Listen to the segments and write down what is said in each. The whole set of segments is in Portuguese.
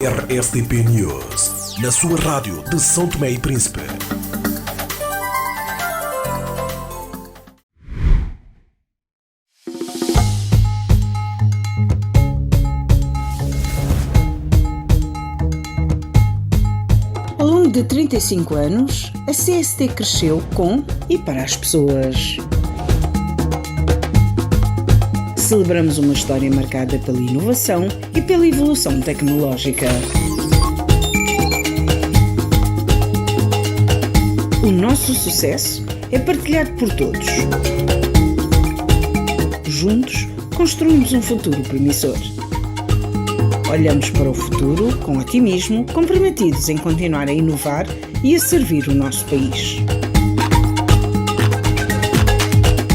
RSTP News, na sua rádio de São Tomé e Príncipe. Ao longo de 35 anos, a CST cresceu com e para as pessoas. Celebramos uma história marcada pela inovação e pela evolução tecnológica. O nosso sucesso é partilhado por todos. Juntos, construímos um futuro promissor. Olhamos para o futuro com otimismo, comprometidos em continuar a inovar e a servir o nosso país.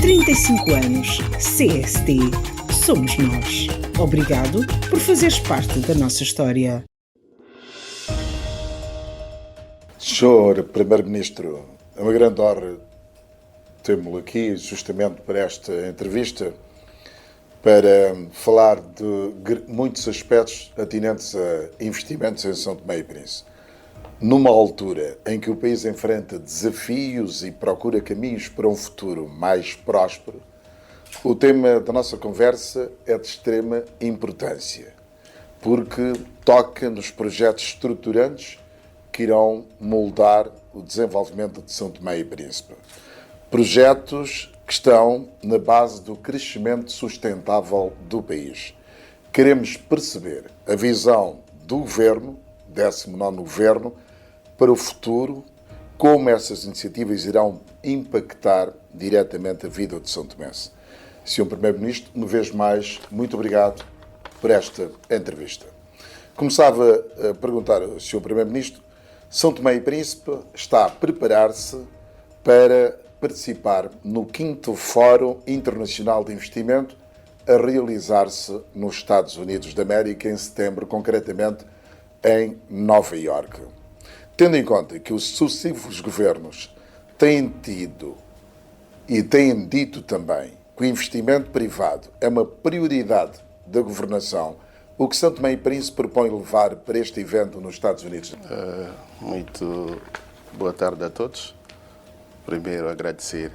35 anos, CST, somos nós. Obrigado por fazeres parte da nossa história. Senhor Primeiro-Ministro, é uma grande honra tê-lo aqui justamente para esta entrevista, para falar de muitos aspectos atinentes a investimentos em São Tomé e Príncipe. Numa altura em que o país enfrenta desafios e procura caminhos para um futuro mais próspero, o tema da nossa conversa é de extrema importância, porque toca nos projetos estruturantes que irão moldar o desenvolvimento de São Tomé e Príncipe. Projetos que estão na base do crescimento sustentável do país. Queremos perceber a visão do Governo, 19º Governo, para o futuro, como essas iniciativas irão impactar diretamente a vida de São Tomé. Sr. Primeiro-Ministro, uma vez mais, muito obrigado por esta entrevista. Começava a perguntar ao Sr. Primeiro-Ministro, São Tomé e Príncipe está a preparar-se para participar no 5º Fórum Internacional de Investimento a realizar-se nos Estados Unidos da América em setembro, concretamente em Nova Iorque. Tendo em conta que os sucessivos governos têm tido e têm dito também que o investimento privado é uma prioridade da governação, o que São Tomé e Príncipe propõe levar para este evento nos Estados Unidos? Muito boa tarde a todos. Primeiro, agradecer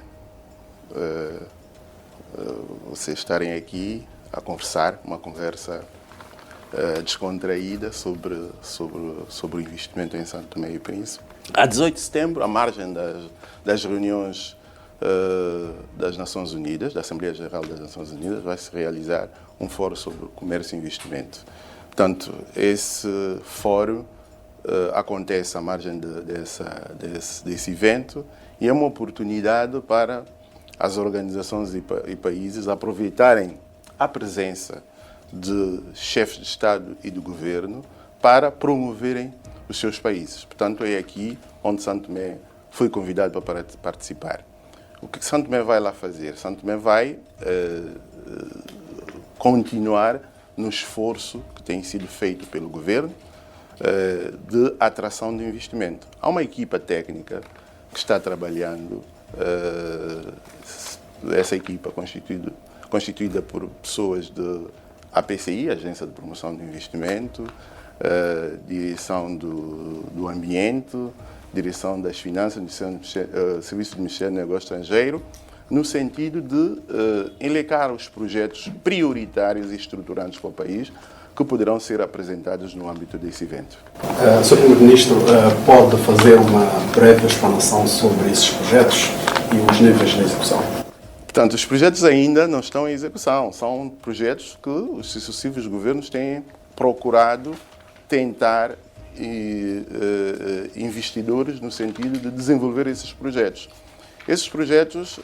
vocês estarem aqui a conversar, uma conversa descontraída sobre o investimento em São Tomé e Príncipe. A 18 de setembro, à margem das reuniões das Nações Unidas, da Assembleia Geral das Nações Unidas, vai se realizar um fórum sobre comércio e investimento. Portanto, esse fórum acontece à margem desse evento e é uma oportunidade para as organizações e países aproveitarem a presença de chefes de Estado e de Governo para promoverem os seus países. Portanto, é aqui onde São Tomé foi convidado para participar. O que São Tomé vai lá fazer? São Tomé vai continuar no esforço que tem sido feito pelo Governo de atração de investimento. Há uma equipa técnica que está trabalhando, essa equipa constituída por pessoas de APCI, Agência de Promoção do Investimento, Direção do Ambiente, Direção das Finanças, Serviço do Ministério do Negócio Estrangeiro, no sentido de elencar os projetos prioritários e estruturantes para o país que poderão ser apresentados no âmbito desse evento. Sr. Primeiro-Ministro, pode fazer uma breve explanação sobre esses projetos e os níveis de execução? Portanto, os projetos ainda não estão em execução. São projetos que os sucessivos governos têm procurado tentar investidores no sentido de desenvolver esses projetos. Esses projetos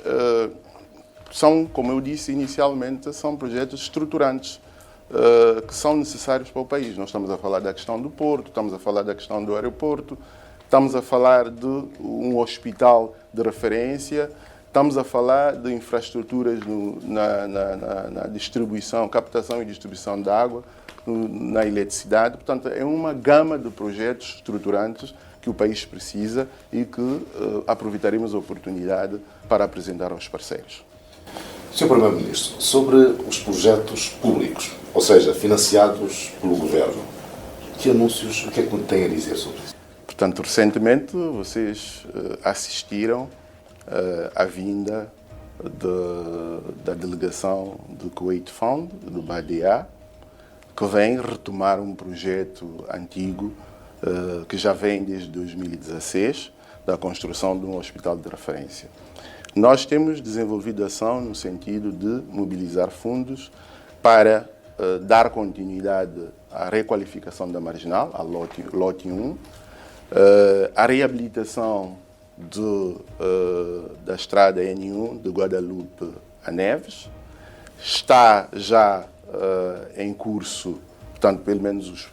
são, como eu disse inicialmente, são projetos estruturantes que são necessários para o país. Nós estamos a falar da questão do porto, estamos a falar da questão do aeroporto, estamos a falar de um hospital de referência, estamos a falar de infraestruturas na distribuição, captação e distribuição de água, na eletricidade. Portanto, é uma gama de projetos estruturantes que o país precisa e que aproveitaremos a oportunidade para apresentar aos parceiros. Sr. Primeiro-Ministro, sobre os projetos públicos, ou seja, financiados pelo Governo, Que anúncios, o que é que tem a dizer sobre isso? Portanto, recentemente vocês assistiram à vinda da delegação do Kuwait Fund, do BADA, que vem retomar um projeto antigo que já vem desde 2016, da construção de um hospital de referência. Nós temos desenvolvido ação no sentido de mobilizar fundos para dar continuidade à requalificação da marginal, a lote 1, a reabilitação da estrada N1 de Guadalupe a Neves. Está já em curso, portanto, pelo menos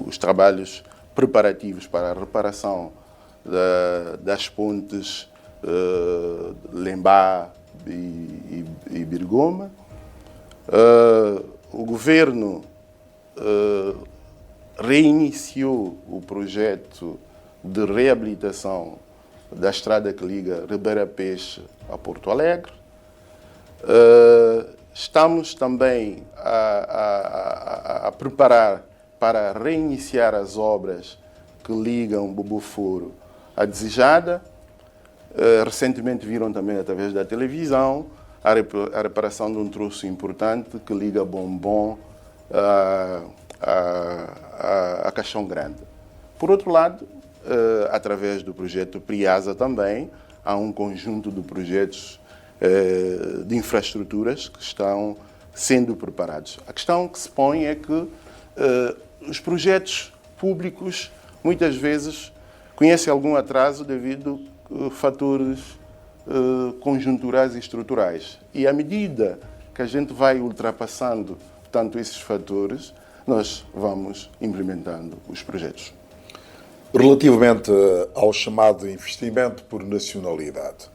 os trabalhos preparativos para a reparação das pontes Lembá e Birgoma. O governo reiniciou o projeto de reabilitação da estrada que liga Ribeira Peixe a Porto Alegre. Estamos também a preparar para reiniciar as obras que ligam Bobofuro à Desejada. Recentemente viram também através da televisão a reparação de um troço importante que liga Bombom a Caixão Grande. Por outro lado, através do projeto Priasa também, há um conjunto de projetos de infraestruturas que estão sendo preparados. A questão que se põe é que os projetos públicos muitas vezes conhecem algum atraso devido a fatores conjunturais e estruturais. E à medida que a gente vai ultrapassando tanto esses fatores, nós vamos implementando os projetos. Relativamente ao chamado investimento por nacionalidade,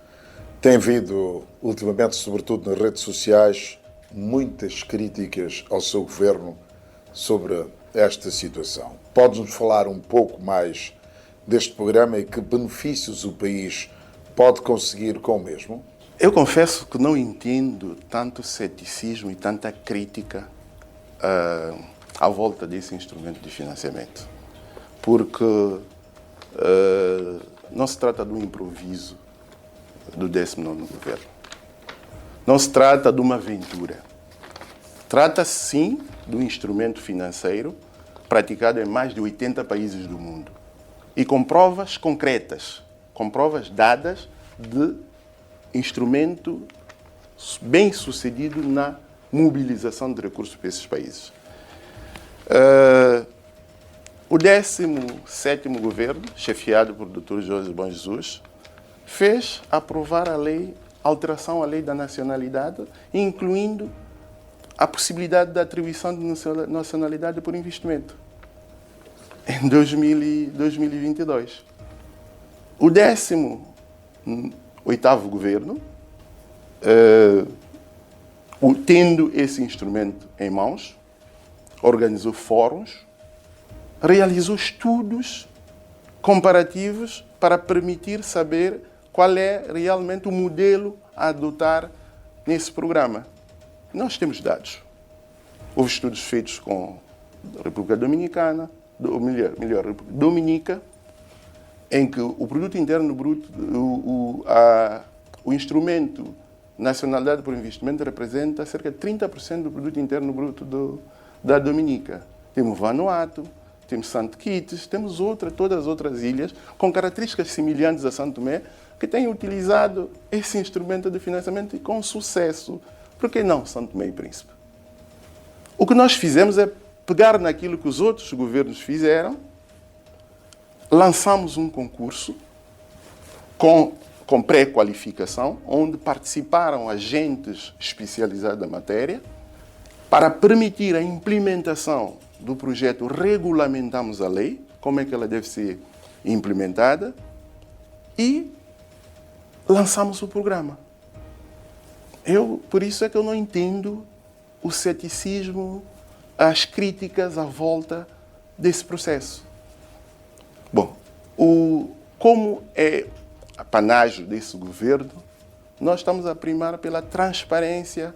tem havido, ultimamente, sobretudo nas redes sociais, muitas críticas ao seu governo sobre esta situação. Pode-nos falar um pouco mais deste programa e que benefícios o país pode conseguir com o mesmo? Eu confesso que não entendo tanto ceticismo e tanta crítica à volta desse instrumento de financiamento. Porque não se trata de um improviso do 19º governo. Não se trata de uma aventura. Trata-se, sim, de um instrumento financeiro praticado em mais de 80 países do mundo e com provas concretas, com provas dadas de instrumento bem sucedido na mobilização de recursos para esses países. O 17º governo, chefiado por Dr. Jorge Bom Jesus, fez aprovar a alteração à lei da nacionalidade, incluindo a possibilidade da atribuição de nacionalidade por investimento em 2022. O 18º governo, tendo esse instrumento em mãos, organizou fóruns, realizou estudos comparativos para permitir saber qual é realmente o modelo a adotar nesse programa. Nós temos dados. Houve estudos feitos com a República Dominicana, República Dominica, em que o produto interno bruto, o instrumento nacionalidade por investimento representa cerca de 30% do produto interno bruto da Dominica. Temos Vanuatu, temos Santo Kitts, temos todas as outras ilhas com características semelhantes a Santo Tomé que têm utilizado esse instrumento de financiamento e com sucesso. Por que não Santo Tomé e Príncipe? O que nós fizemos é pegar naquilo que os outros governos fizeram, lançamos um concurso com pré-qualificação, onde participaram agentes especializados da matéria, para permitir a implementação do projeto. Regulamentamos a lei, como é que ela deve ser implementada, e lançamos o programa. Por isso é que eu não entendo o ceticismo, as críticas à volta desse processo. Bom, como é apanágio desse governo, nós estamos a primar pela transparência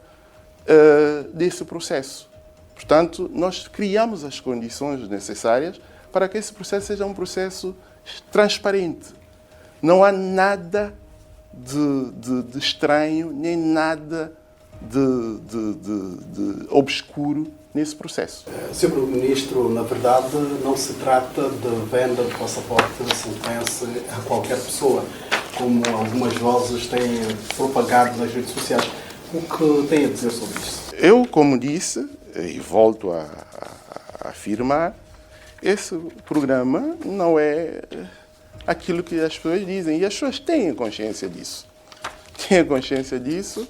desse processo. Portanto, nós criamos as condições necessárias para que esse processo seja um processo transparente. Não há nada de estranho, nem nada de obscuro nesse processo. Sr. Primeiro-Ministro, na verdade, não se trata de venda de passaporte silvense a qualquer pessoa, como algumas vozes têm propagado nas redes sociais. O que tem a dizer sobre isso? Eu, como disse, e volto a afirmar, esse programa não é aquilo que as pessoas dizem. E as pessoas têm consciência disso. Têm consciência disso,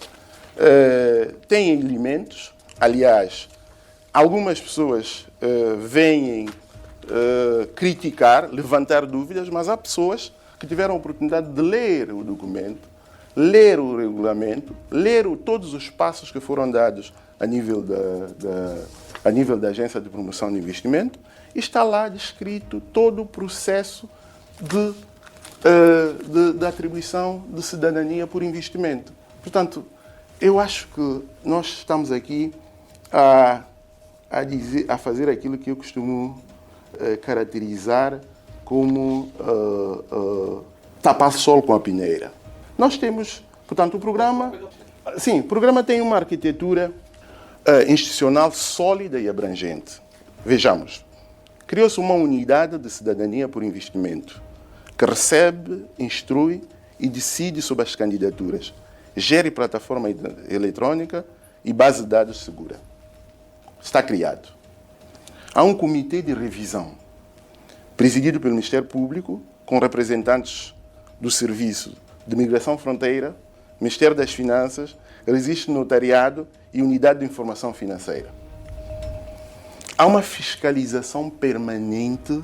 têm elementos. Aliás, algumas pessoas vêm criticar, levantar dúvidas, mas há pessoas que tiveram a oportunidade de ler o documento, ler o regulamento, ler todos os passos que foram dados a nível da Agência de Promoção de Investimento, e está lá descrito todo o processo de atribuição de cidadania por investimento. Portanto, eu acho que nós estamos aqui a fazer aquilo que eu costumo caracterizar como tapar sol com a peneira. Nós temos, portanto, o programa tem uma arquitetura institucional sólida e abrangente. Vejamos, criou-se uma unidade de cidadania por investimento que recebe, instrui e decide sobre as candidaturas, gere plataforma eletrônica e base de dados segura. Está criado. Há um comitê de revisão, presidido pelo Ministério Público, com representantes do Serviço de Migração Fronteira, Ministério das Finanças, Registro Notariado e Unidade de Informação Financeira. Há uma fiscalização permanente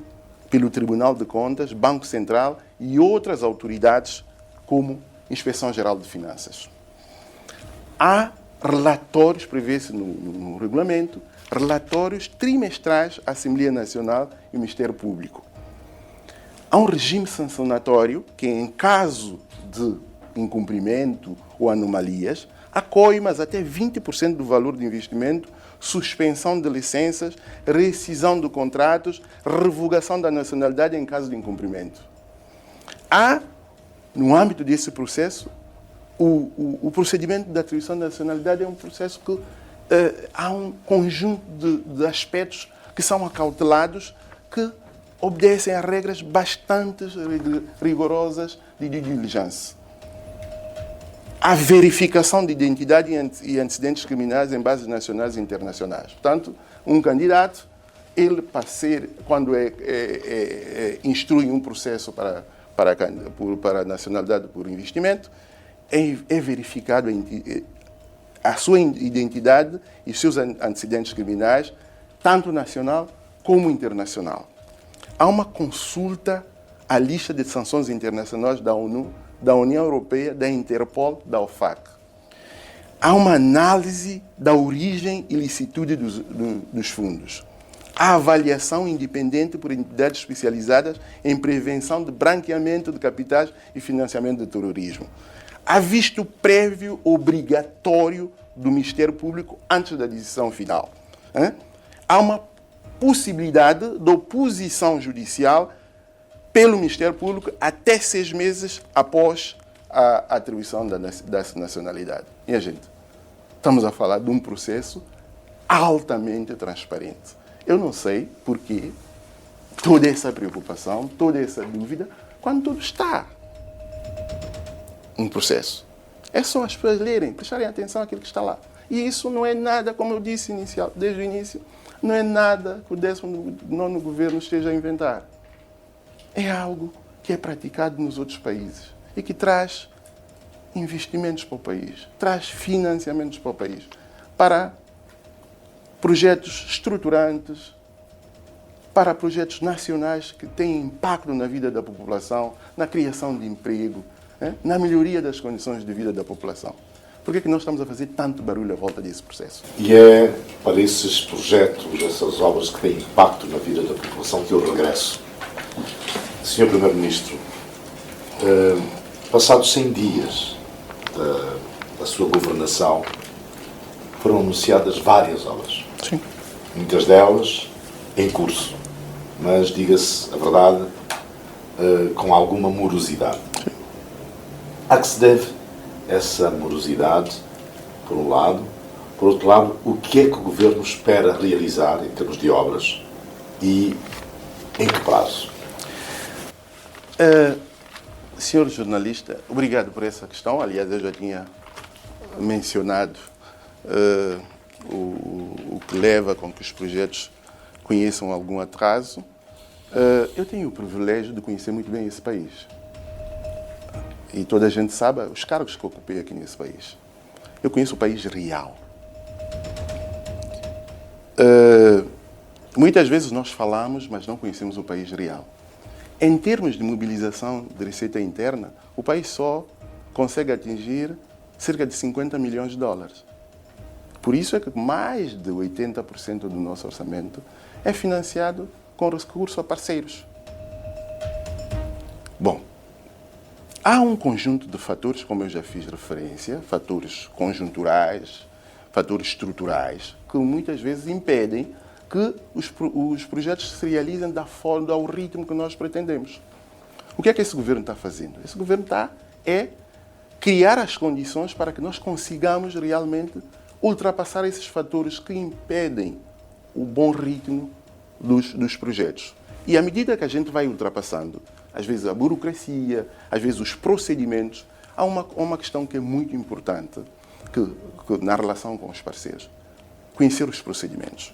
pelo Tribunal de Contas, Banco Central e outras autoridades, como Inspeção Geral de Finanças. Há relatórios previstos no regulamento, relatórios trimestrais à Assembleia Nacional e ao Ministério Público. Há um regime sancionatório que, em caso de incumprimento ou anomalias, acolhe mas até 20% do valor do investimento, suspensão de licenças, rescisão de contratos, revogação da nacionalidade em caso de incumprimento. Há, no âmbito desse processo, o procedimento de atribuição da nacionalidade é um processo que há um conjunto de aspectos que são acautelados, que obedecem a regras bastante rigorosas de diligência. A verificação de identidade e antecedentes criminais em bases nacionais e internacionais. Portanto, um candidato, ele quando instrui um processo para a nacionalidade por investimento, é verificado a sua identidade e seus antecedentes criminais, tanto nacional como internacional. Há uma consulta à lista de sanções internacionais da ONU, da União Europeia, da Interpol, da OFAC. Há uma análise da origem e licitude dos fundos. Há avaliação independente por entidades especializadas em prevenção de branqueamento de capitais e financiamento de terrorismo. Há visto prévio obrigatório do Ministério Público antes da decisão final. Há uma possibilidade de oposição judicial pelo Ministério Público até 6 meses após a atribuição dessa nacionalidade. Minha gente, estamos a falar de um processo altamente transparente. Eu não sei por que toda essa preocupação, toda essa dúvida, quando tudo está um processo. É só as pessoas lerem, prestarem atenção àquilo que está lá. E isso não é nada, como eu disse desde o início, não é nada que o 19º governo esteja a inventar. É algo que é praticado nos outros países e que traz investimentos para o país, traz financiamentos para o país, para projetos estruturantes, para projetos nacionais que têm impacto na vida da população, na criação de emprego, na melhoria das condições de vida da população. Por que é que nós estamos a fazer tanto barulho à volta desse processo? E é para esses projetos, essas obras que têm impacto na vida da população que eu regresso. Sr. Primeiro-Ministro, passados 100 dias da sua governação, foram anunciadas várias obras. Sim. muitas delas em curso, mas, diga-se a verdade, com alguma morosidade. A que se deve essa morosidade, por um lado? Por outro lado, o que é que o Governo espera realizar em termos de obras e em que prazo? Senhor jornalista, obrigado por essa questão. Aliás, eu já tinha mencionado o que leva com que os projetos conheçam algum atraso. Eu tenho o privilégio de conhecer muito bem esse país. E toda a gente sabe os cargos que ocupei aqui nesse país. Eu conheço o país real. Muitas vezes nós falamos, mas não conhecemos o país real. Em termos de mobilização de receita interna, o país só consegue atingir cerca de 50 milhões de dólares. Por isso é que mais de 80% do nosso orçamento é financiado com recurso a parceiros. Bom, há um conjunto de fatores, como eu já fiz referência, fatores conjunturais, fatores estruturais, que muitas vezes impedem que os projetos se realizem da forma, ao ritmo que nós pretendemos. O que é que esse governo está fazendo? Esse governo está criar as condições para que nós consigamos realmente ultrapassar esses fatores que impedem o bom ritmo dos projetos. E à medida que a gente vai ultrapassando, às vezes a burocracia, às vezes os procedimentos, há uma questão que é muito importante que na relação com os parceiros. Conhecer os procedimentos.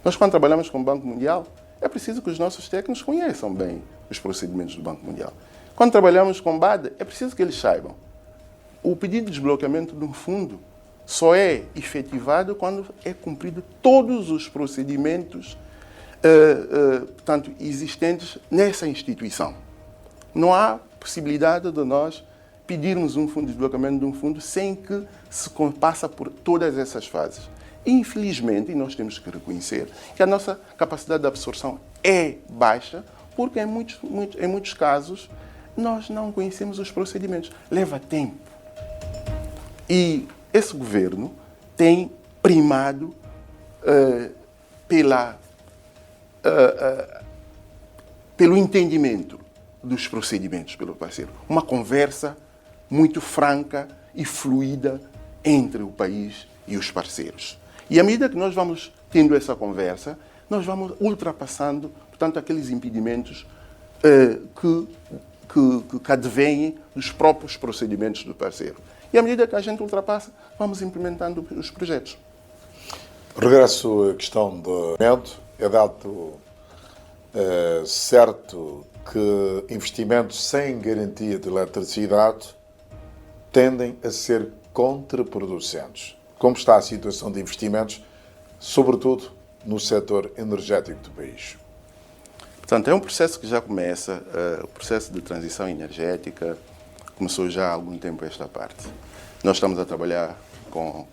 Nós, quando trabalhamos com o Banco Mundial, é preciso que os nossos técnicos conheçam bem os procedimentos do Banco Mundial. Quando trabalhamos com o BAD, é preciso que eles saibam. O pedido de desbloqueamento de um fundo só é efetivado quando é cumprido todos os procedimentos portanto, existentes nessa instituição. Não há possibilidade de nós pedirmos um fundo de desbloqueamento de um fundo sem que se passa por todas essas fases. Infelizmente, e nós temos que reconhecer que a nossa capacidade de absorção é baixa, porque em muitos casos nós não conhecemos os procedimentos. Leva tempo. E esse governo tem primado pelo entendimento dos procedimentos pelo parceiro. Uma conversa muito franca e fluida entre o país e os parceiros. E à medida que nós vamos tendo essa conversa, nós vamos ultrapassando, portanto, aqueles impedimentos que advêm dos próprios procedimentos do parceiro. E à medida que a gente ultrapassa, vamos implementando os projetos. Regresso à questão do investimento. É dado certo que investimentos sem garantia de eletricidade tendem a ser contraproducentes. Como está a situação de investimentos, sobretudo no setor energético do país? Portanto, é um processo que já começa, o processo de transição energética começou já há algum tempo esta parte. Nós estamos a trabalhar com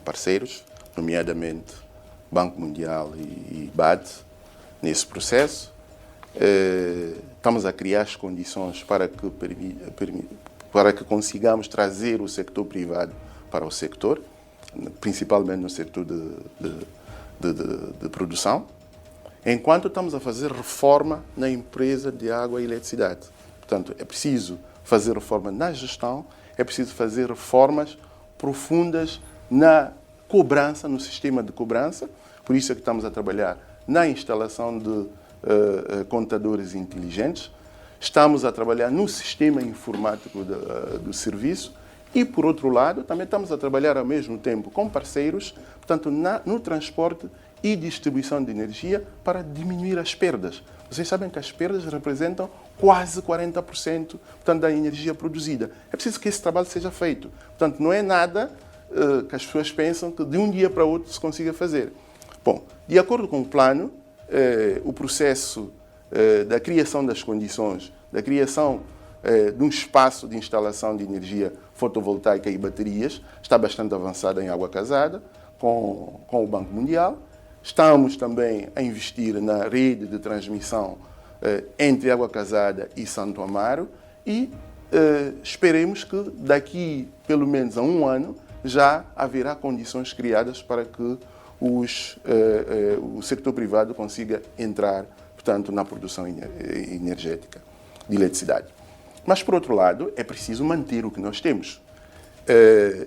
parceiros, nomeadamente Banco Mundial e BAD, nesse processo. Estamos a criar as condições para que consigamos trazer o setor privado para o sector, principalmente no setor de produção, enquanto estamos a fazer reforma na empresa de água e eletricidade. Portanto, é preciso fazer reforma na gestão, é preciso fazer reformas profundas na cobrança, no sistema de cobrança. Por isso é que estamos a trabalhar na instalação de contadores inteligentes. Estamos a trabalhar no sistema informático do serviço e, por outro lado, também estamos a trabalhar ao mesmo tempo com parceiros, portanto, no transporte e distribuição de energia para diminuir as perdas. Vocês sabem que as perdas representam quase 40%, portanto, da energia produzida. É preciso que esse trabalho seja feito. Portanto, não é nada que as pessoas pensam que de um dia para o outro se consiga fazer. Bom, de acordo com o plano, o processo da criação das condições, da criação de um espaço de instalação de energia fotovoltaica e baterias está bastante avançado em Água Casada, com o Banco Mundial. Estamos também a investir na rede de transmissão entre Água Casada e Santo Amaro e esperemos que daqui pelo menos a um ano já haverá condições criadas para que o setor privado consiga entrar, portanto, na produção energética de eletricidade. Mas, por outro lado, é preciso manter o que nós temos.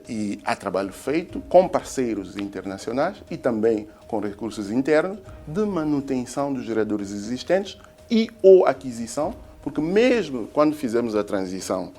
E há trabalho feito com parceiros internacionais e também com recursos internos de manutenção dos geradores existentes e ou aquisição, porque mesmo quando fizemos a transição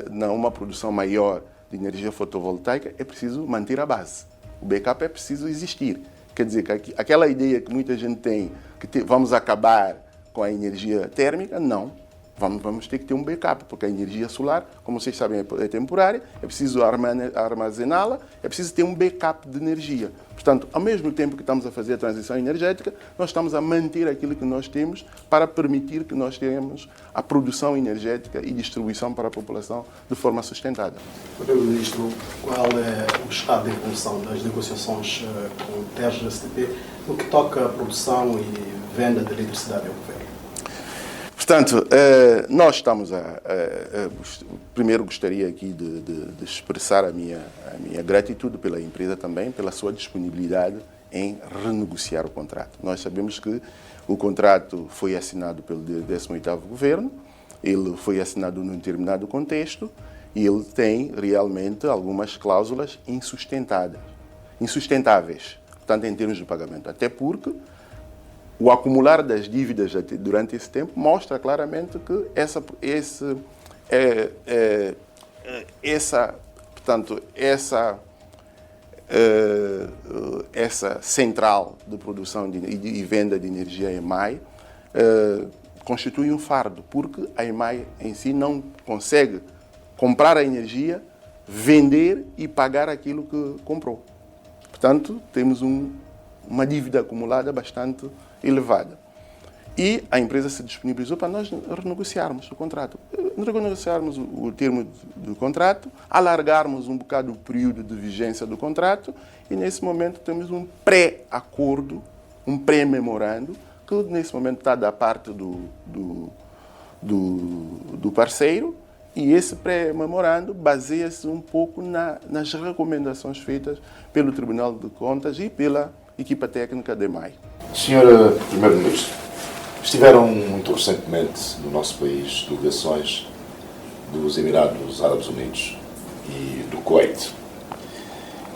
numa produção maior de energia fotovoltaica, é preciso manter a base. O backup é preciso existir. Quer dizer, que aquela ideia que muita gente tem, que vamos acabar com a energia térmica, não. Vamos ter que ter um backup, porque a energia solar, como vocês sabem, é temporária, é preciso armazená-la, é preciso ter um backup de energia. Portanto, ao mesmo tempo que estamos a fazer a transição energética, nós estamos a manter aquilo que nós temos para permitir que nós tenhamos a produção energética e distribuição para a população de forma sustentada. Primeiro-Ministro, qual é o estado de evolução das negociações com o TERJ-STP no que toca à produção e venda de eletricidade ao governo? Portanto, nós estamos primeiro gostaria aqui de expressar a minha gratitude pela empresa também, pela sua disponibilidade em renegociar o contrato. Nós sabemos que o contrato foi assinado pelo 18º Governo, ele foi assinado num determinado contexto e ele tem realmente algumas cláusulas insustentáveis, portanto, em termos de pagamento. Até porque o acumular das dívidas durante esse tempo mostra claramente que essa central de produção e venda de energia EMAI constitui um fardo, porque a EMAI em si não consegue comprar a energia, vender e pagar aquilo que comprou. Portanto, temos uma dívida acumulada bastante elevada. E a empresa se disponibilizou para nós renegociarmos o contrato. Renegociarmos o termo do contrato, alargarmos um bocado o período de vigência do contrato e, nesse momento, temos um pré-acordo, um pré-memorando, que, nesse momento, está da parte do parceiro e esse pré-memorando baseia-se um pouco nas recomendações feitas pelo Tribunal de Contas e pela equipa técnica da EMAI. Senhor Primeiro-Ministro, estiveram muito recentemente no nosso país delegações dos Emirados Árabes Unidos e do Kuwait.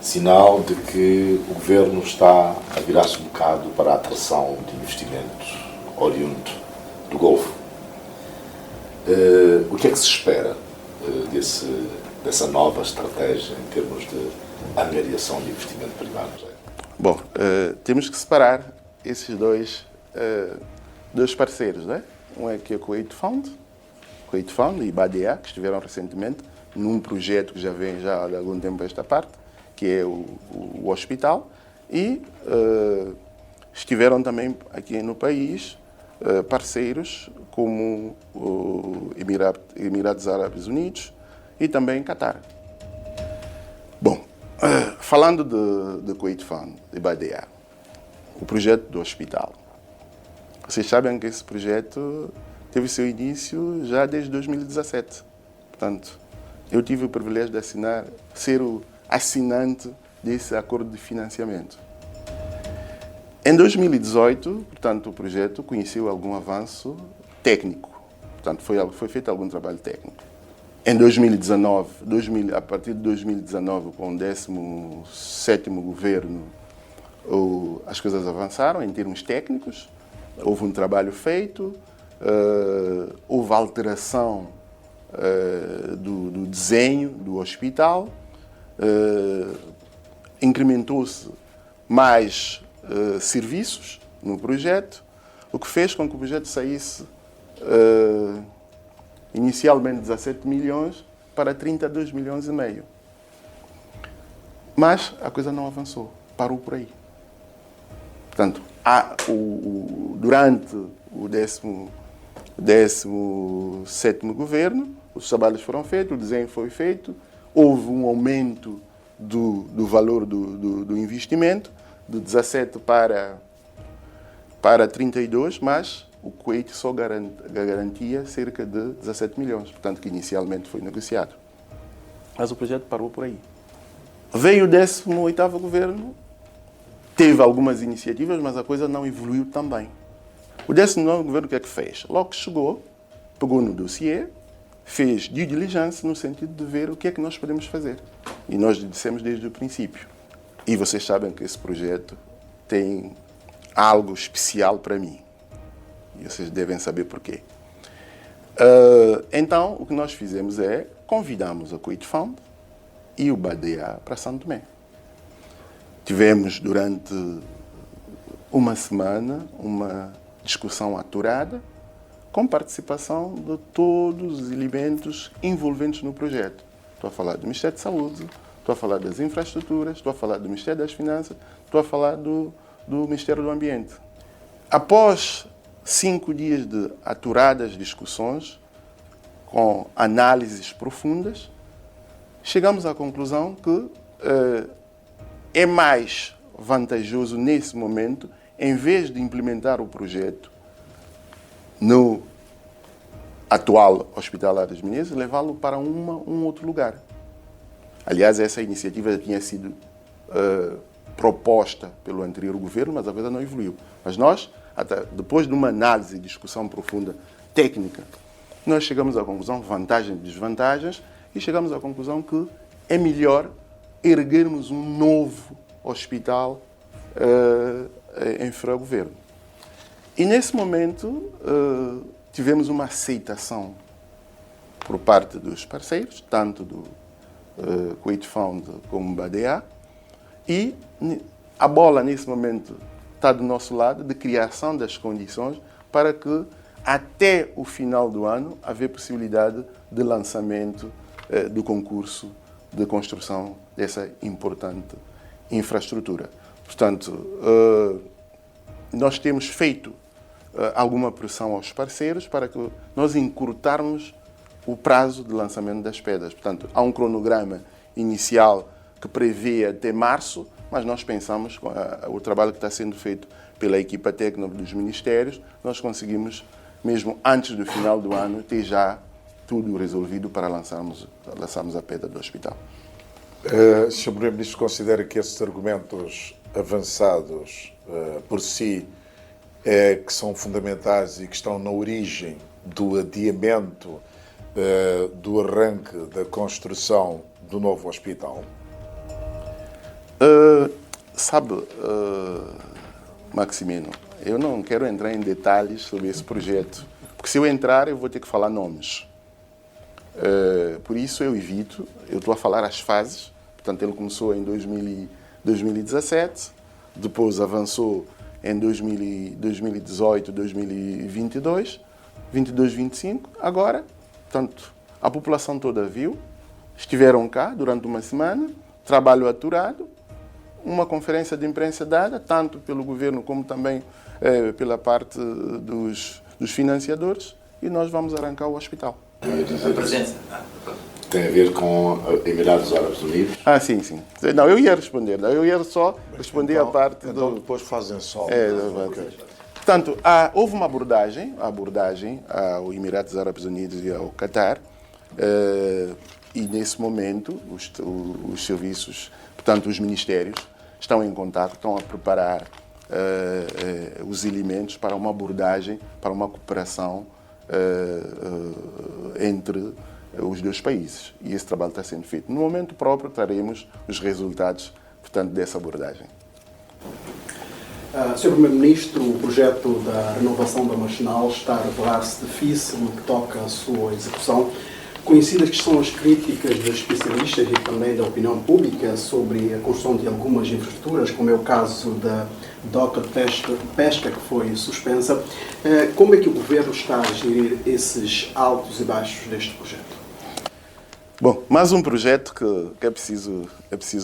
Sinal de que o Governo está a virar-se um bocado para a atração de investimentos oriundo do Golfo. O que é que se espera dessa nova estratégia em termos de angariação de investimento privado? Bom, temos que separar esses dois parceiros, né? Um é que é o Kuwait Fund e BADEA, que estiveram recentemente num projeto que já vem já há algum tempo esta parte, que é o hospital, e estiveram também aqui no país parceiros como o Emirados Árabes Unidos e também Qatar. Bom, falando de Kuwait Fund, de BADEA, o projeto do hospital. Vocês sabem que esse projeto teve seu início já desde 2017. Portanto, eu tive o privilégio de ser o assinante desse acordo de financiamento. Em 2018, portanto, o projeto conheceu algum avanço técnico. Portanto, foi feito algum trabalho técnico. Em 2019, a partir de 2019, com o 17º governo, as coisas avançaram em termos técnicos, houve um trabalho feito, houve alteração do desenho do hospital, incrementou-se mais serviços no projeto, o que fez com que o projeto saísse inicialmente 17 milhões para 32 milhões e meio. Mas a coisa não avançou, parou por aí. Portanto, durante o 17º governo, os trabalhos foram feitos, o desenho foi feito, houve um aumento do valor do investimento, de 17 para 32, mas o Kuwait só garantia cerca de 17 milhões, portanto, que inicialmente foi negociado. Mas o projeto parou por aí. Veio o 18º governo, teve algumas iniciativas, mas a coisa não evoluiu também. O 19º governo o que é que fez? Logo que chegou, pegou no dossiê, fez due diligence no sentido de ver o que é que nós podemos fazer. E nós dissemos desde o princípio. E vocês sabem que esse projeto tem algo especial para mim. E vocês devem saber porquê. Então, o que nós fizemos é convidamos a Kuwait Fund e o BADEA para São Tomé. Tivemos durante uma semana uma discussão aturada com participação de todos os elementos envolventes no projeto. Estou a falar do Ministério da Saúde, estou a falar das infraestruturas, estou a falar do Ministério das Finanças, estou a falar do Ministério do Ambiente. Após 5 dias de aturadas discussões, com análises profundas, chegamos à conclusão que é mais vantajoso, nesse momento, em vez de implementar o projeto no atual Hospital Aras Menezes, levá-lo para um outro lugar. Aliás, essa iniciativa tinha sido proposta pelo anterior governo, mas a coisa não evoluiu. Mas nós, até depois de uma análise e discussão profunda técnica, nós chegamos à conclusão, vantagens e desvantagens, e chegamos à conclusão que é melhor erguermos um novo hospital em Fra-Governo. E nesse momento tivemos uma aceitação por parte dos parceiros, tanto do Kuwait Fund como do BADEA, e a bola nesse momento está do nosso lado, de criação das condições para que até o final do ano haver possibilidade de lançamento do concurso de construção dessa importante infraestrutura. Portanto, nós temos feito alguma pressão aos parceiros para que nós encurtarmos o prazo de lançamento das pedras. Portanto, há um cronograma inicial que prevê até março, mas nós pensamos, com o trabalho que está sendo feito pela equipa técnica dos ministérios, nós conseguimos, mesmo antes do final do ano, ter já tudo resolvido para lançarmos a pedra do hospital. Sr. Primeiro-Ministro, considera que esses argumentos avançados por si que são fundamentais e que estão na origem do adiamento do arranque da construção do novo hospital? Maximino, eu não quero entrar em detalhes sobre esse projeto, porque se eu entrar eu vou ter que falar nomes. Por isso eu evito, eu estou a falar as fases. Portanto, ele começou em 2017, depois avançou em 2018, 2022, 22, 25. Agora, portanto, a população toda viu, estiveram cá durante uma semana, trabalho aturado, uma conferência de imprensa dada, tanto pelo governo como também pela parte dos financiadores, e nós vamos arrancar o hospital. A presença tem a ver com Emirados Árabes Unidos? Sim. Não, eu ia responder. Eu ia só responder então, a parte então do... depois fazem só. Okay. Portanto, houve uma abordagem ao Emirados Árabes Unidos e ao Qatar, e nesse momento os serviços, portanto os ministérios, estão em contato, estão a preparar os elementos para uma abordagem, para uma cooperação entre os dois países. E esse trabalho está sendo feito. No momento próprio traremos os resultados, portanto, dessa abordagem. Sr. Primeiro-Ministro, o projeto da renovação da Marginal está a revelar-se difícil no que toca à sua execução. Conhecidas que são as críticas dos especialistas e também da opinião pública sobre a construção de algumas infraestruturas, como é o caso da doca de pesca que foi suspensa, como é que o Governo está a gerir esses altos e baixos deste projeto? Bom, mais um projeto que é preciso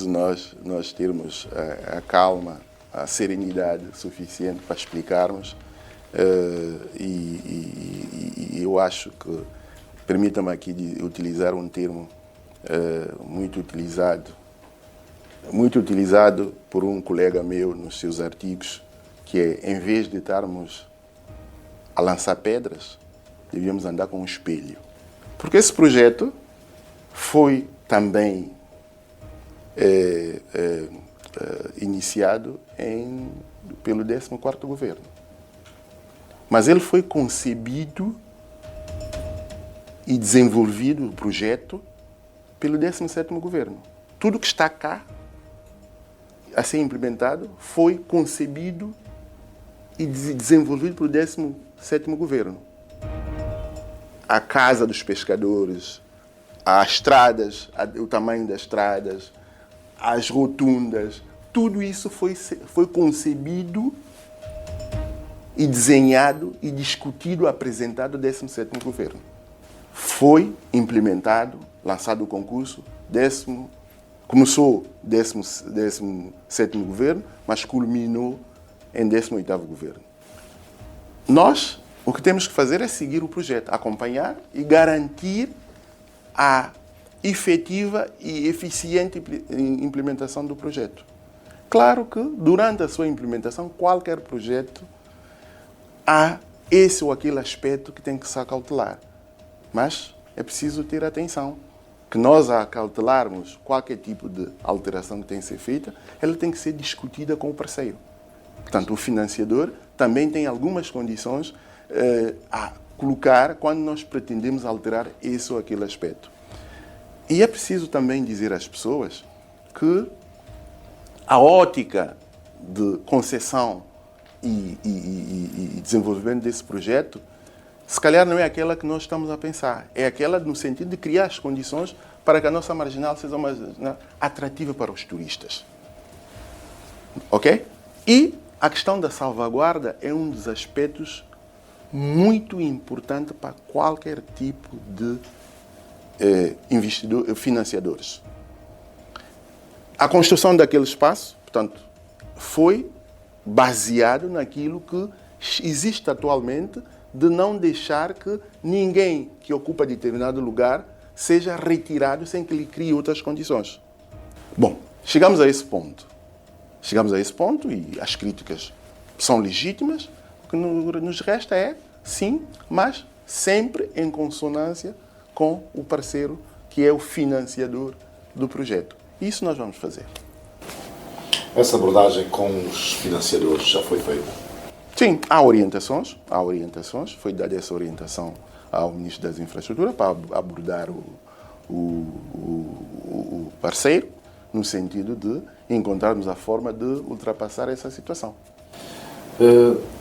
nós termos a calma, a serenidade suficiente para explicarmos, e eu acho que, permita-me aqui de utilizar um termo muito utilizado por um colega meu nos seus artigos, que é, em vez de estarmos a lançar pedras, devíamos andar com um espelho. Porque esse projeto foi também iniciado pelo 14º governo. Mas ele foi concebido e desenvolvido, o projeto, pelo 17º governo. Tudo que está cá a ser implementado foi concebido e desenvolvido pelo 17º governo. A Casa dos Pescadores, as estradas, o tamanho das estradas, as rotundas, tudo isso foi concebido e desenhado e discutido, apresentado ao 17º governo. Foi implementado, lançado o concurso, começou 17º governo, mas culminou em 18º governo. Nós, o que temos que fazer é seguir o projeto, acompanhar e garantir a efetiva e eficiente implementação do projeto. Claro que, durante a sua implementação, qualquer projeto há esse ou aquele aspecto que tem que se acautelar. Mas é preciso ter atenção, que nós, a acautelarmos qualquer tipo de alteração que tem que ser feita, ela tem que ser discutida com o parceiro. Portanto, o financiador também tem algumas condições a colocar quando nós pretendemos alterar esse ou aquele aspecto. E é preciso também dizer às pessoas que a ótica de concessão e desenvolvimento desse projeto, se calhar não é aquela que nós estamos a pensar. É aquela no sentido de criar as condições para que a nossa marginal seja mais atrativa para os turistas. Ok? E a questão da salvaguarda é um dos aspectos muito importante para qualquer tipo de financiadores. A construção daquele espaço, portanto, foi baseado naquilo que existe atualmente, de não deixar que ninguém que ocupa determinado lugar seja retirado sem que lhe crie outras condições. Bom, chegamos a esse ponto. Chegamos a esse ponto e as críticas são legítimas. O que nos resta é, sim, mas sempre em consonância com o parceiro que é o financiador do projeto. Isso nós vamos fazer. Essa abordagem com os financiadores já foi feita? Sim, há orientações. Foi dada essa orientação ao Ministro das Infraestruturas para abordar o parceiro, no sentido de encontrarmos a forma de ultrapassar essa situação.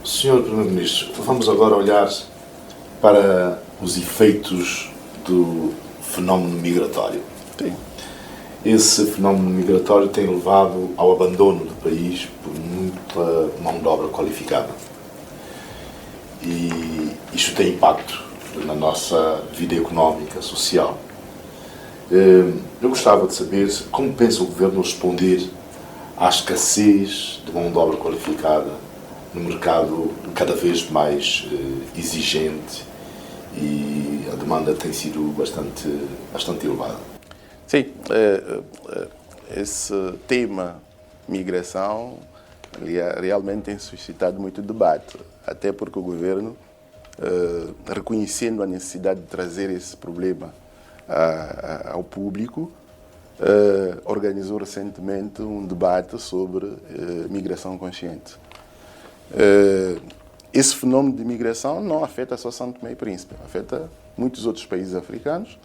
Senhor Primeiro-Ministro, vamos agora olhar para os efeitos do fenómeno migratório. Sim. Esse fenómeno migratório tem levado ao abandono do país por muita mão de obra qualificada. E isto tem impacto na nossa vida económica, social. Eu gostava de saber como pensa o Governo responder à escassez de mão de obra qualificada no mercado cada vez mais exigente, e a demanda tem sido bastante elevada. Sim, esse tema migração realmente tem suscitado muito debate, até porque o Governo, reconhecendo a necessidade de trazer esse problema ao público, organizou recentemente um debate sobre migração consciente. Esse fenómeno de migração não afeta só São Tomé e Príncipe, afeta muitos outros países africanos,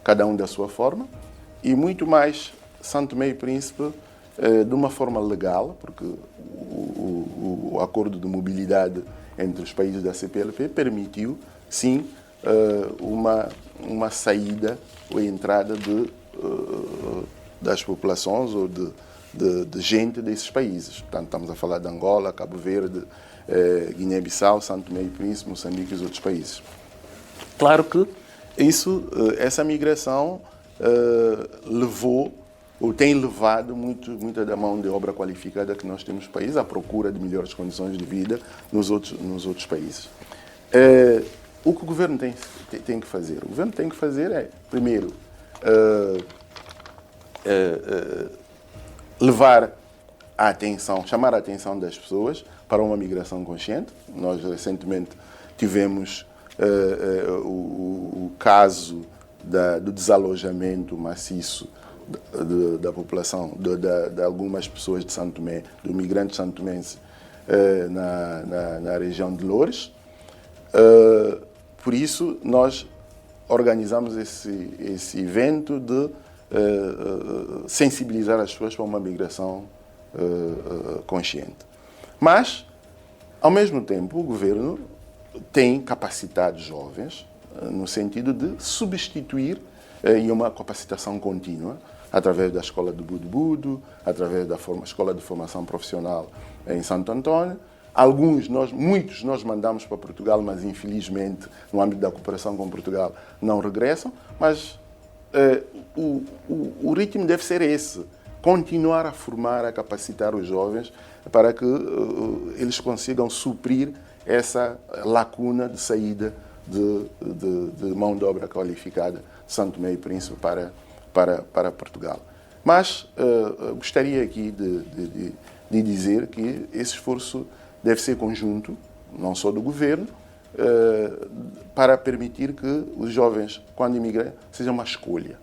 cada um da sua forma, e muito mais São Tomé e Príncipe de uma forma legal, porque o acordo de mobilidade entre os países da CPLP permitiu, sim, uma saída ou entrada das populações ou de gente desses países. Portanto, estamos a falar de Angola, Cabo Verde, Guiné-Bissau, São Tomé e Príncipe, Moçambique e os outros países. Claro que essa migração levou ou tem levado muita da mão de obra qualificada que nós temos no país à procura de melhores condições de vida nos outros países. O que o Governo tem que fazer? O Governo tem que fazer é, primeiro, chamar a atenção das pessoas para uma migração consciente. Nós recentemente tivemos o caso do desalojamento maciço da população, de algumas pessoas de Santo Tomé, do migrante santomense na região de Loures. Por isso, nós organizamos esse evento de sensibilizar as pessoas para uma migração consciente. Mas, ao mesmo tempo, o governo tem capacitado jovens no sentido de substituir e uma capacitação contínua através da Escola de Budo, através da Escola de Formação Profissional em Santo Antônio. Muitos nós mandamos para Portugal, mas infelizmente no âmbito da cooperação com Portugal não regressam, mas o ritmo deve ser esse, continuar a formar, a capacitar os jovens para que eles consigam suprir essa lacuna de saída de mão de obra qualificada de Santo Tomé e Príncipe para Portugal. Mas gostaria aqui de dizer que esse esforço deve ser conjunto, não só do governo, para permitir que os jovens, quando imigrem, seja uma escolha.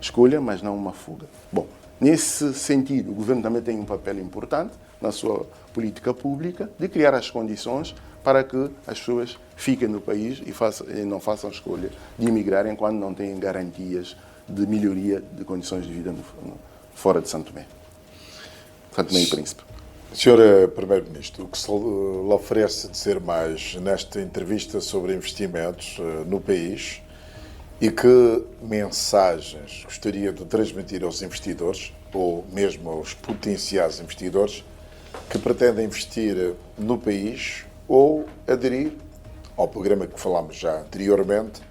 Escolha, mas não uma fuga. Bom, nesse sentido, o governo também tem um papel importante na sua política pública de criar as condições para que as pessoas fiquem no país e não façam a escolha de imigrarem quando não têm garantias de melhoria de condições de vida fora de Santo Tomé. Santo Tomé e Príncipe. Senhor Primeiro-Ministro, o que se lhe oferece dizer mais nesta entrevista sobre investimentos no país e que mensagens gostaria de transmitir aos investidores, ou mesmo aos potenciais investidores, que pretendem investir no país ou aderir ao programa que falámos já anteriormente,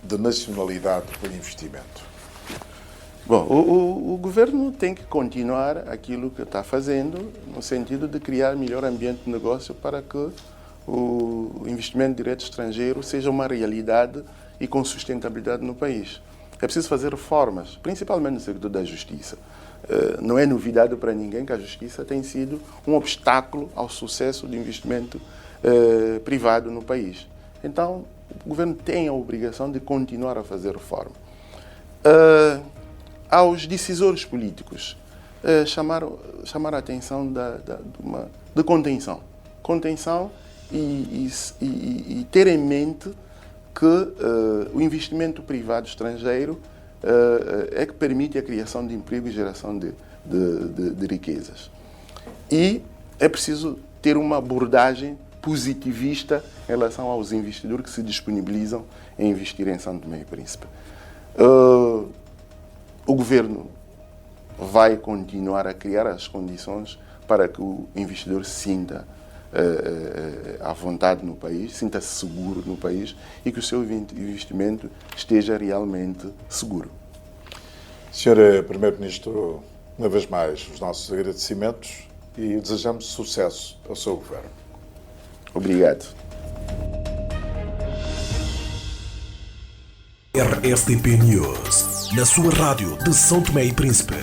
de nacionalidade por investimento? Bom, o governo tem que continuar aquilo que está fazendo, no sentido de criar melhor ambiente de negócio para que o investimento direto estrangeiro seja uma realidade e com sustentabilidade no país. É preciso fazer reformas, principalmente no setor da justiça. Não é novidade para ninguém que a justiça tem sido um obstáculo ao sucesso do investimento privado no país. Então, o governo tem a obrigação de continuar a fazer reforma. Aos decisores políticos, chamar a atenção de contenção. Contenção e ter em mente que o investimento privado estrangeiro é que permite a criação de emprego e geração de riquezas. E é preciso ter uma abordagem positivista em relação aos investidores que se disponibilizam em investir em Santo Tomé e Príncipe. O governo vai continuar a criar as condições para que o investidor se sinta à vontade no país, sinta-se seguro no país e que o seu investimento esteja realmente seguro. Senhor Primeiro-Ministro, uma vez mais, os nossos agradecimentos e desejamos sucesso ao seu governo. Obrigado. RSTP News, na sua rádio de São Tomé e Príncipe.